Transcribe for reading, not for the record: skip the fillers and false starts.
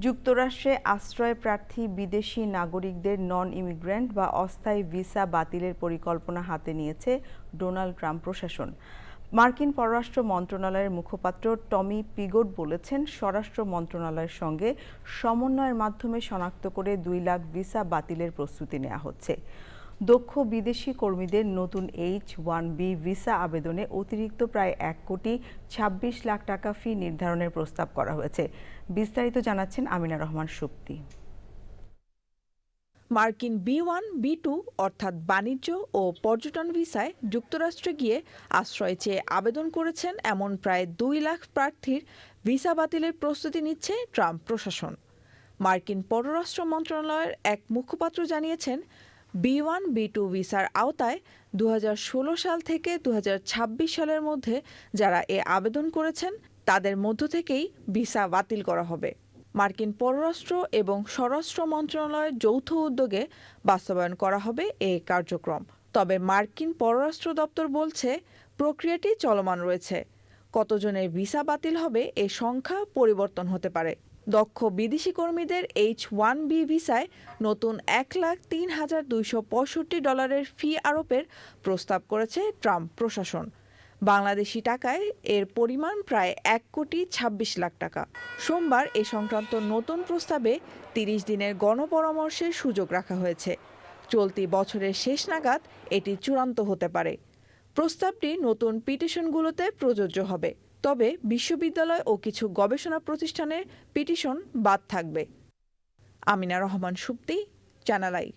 যুক্তরাষ্ট্রে আশ্রয় প্রার্থী বিদেশি নাগরিকদের নন ইমিগ্রেন্ট বা অস্থায়ী ভিসা বাতিলের পরিকল্পনা হাতে নিয়েছে ডোনাল্ড ট্রাম্প প্রশাসন। মার্কিন পররাষ্ট্র মন্ত্রণালয়ের মুখপাত্র টমি পিগট বলেছেন, স্বরাষ্ট্র মন্ত্রণালয়ের সঙ্গে সমন্বয়ের মাধ্যমে শনাক্ত করে 2 লাখ ভিসা বাতিলের প্রস্তুতি নেওয়া হচ্ছে। দক্ষ বিদেশি কর্মীদের নতুন H-1B ভিসা আবেদনে অতিরিক্ত প্রায় 1,26,00,000 টাকা ফি নির্ধারণের প্রস্তাব করা হয়েছে। বিস্তারিত জানাচ্ছেন আমিনা রহমান সুপ্তি। মার্কিন B1, B2 অর্থাৎ বাণিজ্য ও পর্যটন ভিসায় যুক্তরাষ্ট্রে গিয়ে আশ্রয় চেয়ে আবেদন করেছেন এমন প্রায় 2 লাখ প্রার্থীর ভিসা বাতিলের প্রস্তুতি নিচ্ছে ট্রাম্প প্রশাসন। মার্কিন পররাষ্ট্র মন্ত্রণালয়ের এক মুখপাত্র জানিয়েছেন, B1, B2 ভিসার আওতায় 2016 সাল থেকে 2026 সালের মধ্যে যারা আবেদন করেছেন তাদের মধ্য থেকেই ভিসা বাতিল করা হবে। মার্কিন পররাষ্ট্র এবং স্বরাষ্ট্র মন্ত্রণালয়ের যৌথ উদ্যোগে বাস্তবায়ন করা হবে এই কার্যক্রম। তবে মার্কিন পররাষ্ট্র দপ্তর বলছে, প্রক্রিয়াটি চলমান রয়েছে। কতজনের ভিসা বাতিল হবে এ সংখ্যা পরিবর্তন হতে পারে। দক্ষ বিদেশি কর্মীদের H-1B ভিসায় নতুন $1,03,265 ফি আরোপের প্রস্তাব করেছে ট্রাম্প প্রশাসন। বাংলাদেশি টাকায় এর পরিমাণ প্রায় 1,26,00,000 টাকা। সোমবার এ সংক্রান্ত নতুন প্রস্তাবে 30 দিনের গণপরামর্শের সুযোগ রাখা হয়েছে। চলতি বছরের শেষ নাগাদ এটি চূড়ান্ত হতে পারে। প্রস্তাবটি নতুন পিটিশনগুলোতে প্রযোজ্য হবে, তবে বিশ্ববিদ্যালয় ও কিছু গবেষণা প্রতিষ্ঠানের পিটিশন বাদ থাকবে। Amina Rahman Supti, channel I.